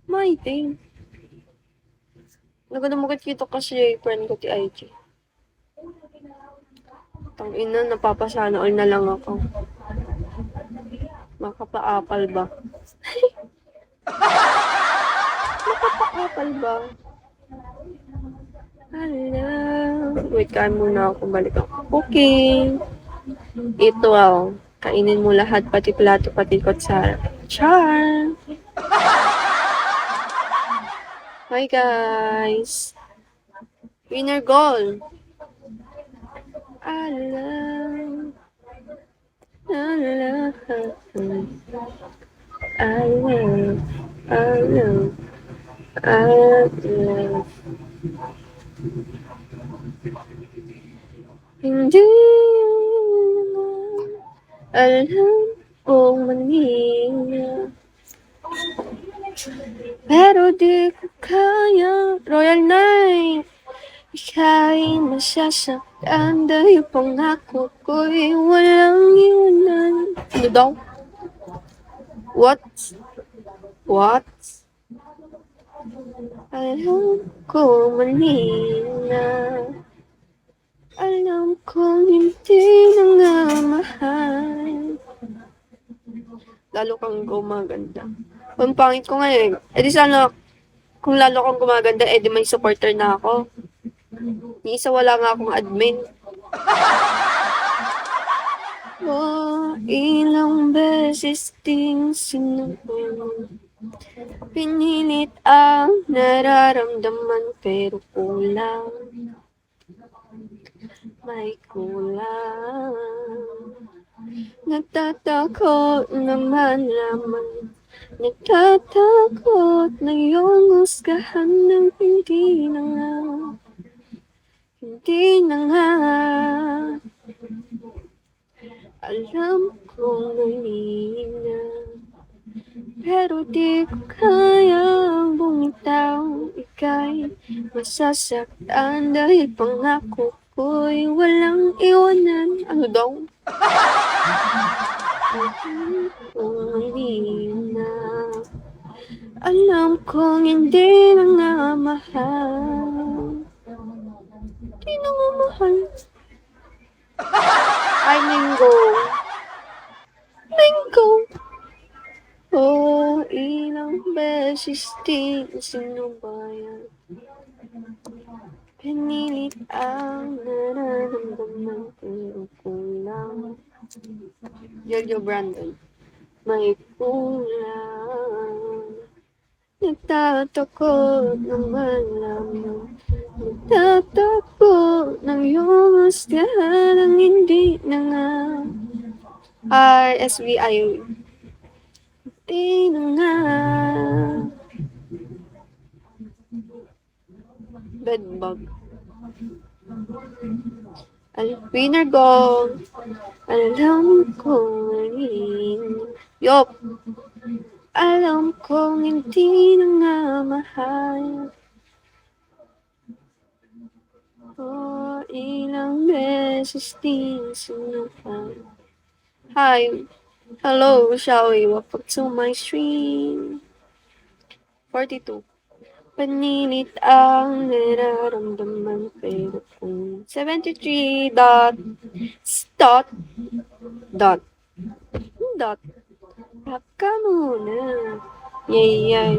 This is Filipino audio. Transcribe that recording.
Maiting. Naganamugat kita kasi friend ko ti IG. Tangina, napapasana all na lang ako. Makapaapal ba? Makapaapal ba? Hello. Wait, kain muna ako. Balik ako. Okay. Ito kainin mo lahat, pati plato, pati kutsara. Char! Hi guys! Winner goal! Alam. Alam. Alam. Alam. Alam. Hindi naman alam kung manila. Pero di ko kaya. Royal Night! Ika'y masasaktan dahil pangako ko'y walang iwanan. Ano daw? What? What? Alam ko mali na. Alam kong hindi na nga mahal. Lalo kang gumaganda. Ang pangit ko ngayon. Eh di sana, kung lalo kang gumaganda, eh di may supporter na ako. Ni isa wala nga akong admin. Oh, ilang beses ding sinubong. Pinilit ang nararamdaman pero kulang. May kulang. Natatakot naman naman. Natatakot na yung husgahan ng hindi na nga. Hindi na nga. Alam kong mali na. Pero di ko kayang bumitaw. Ika'y masasaktan dahil pangako ko'y walang iwanan. Ano daw? Kung mali na. Alam kong hindi na nga mahal. Hindi na nga mahal. Ay, Mingo. Mingo. Oh, ilang beses din sinubayan. Pinilit ang nararamdaman pero kulang. Jojo Brandon. May kulang. Nagtatakot naman lamang. Nagtatakot ng iyong husgahan ang hindi na nga. RSVI. Hindi na nga. Bedbug. Winner goal. Alam kong alin. Yup. Alam kong hindi na nga mahal. Oh, ilang beses din sinupal. Hi. Hello, shall we welcome to my stream? 42. Panilit ang nararamdaman pero kung 73 dot dot dot dot baka muna yay yay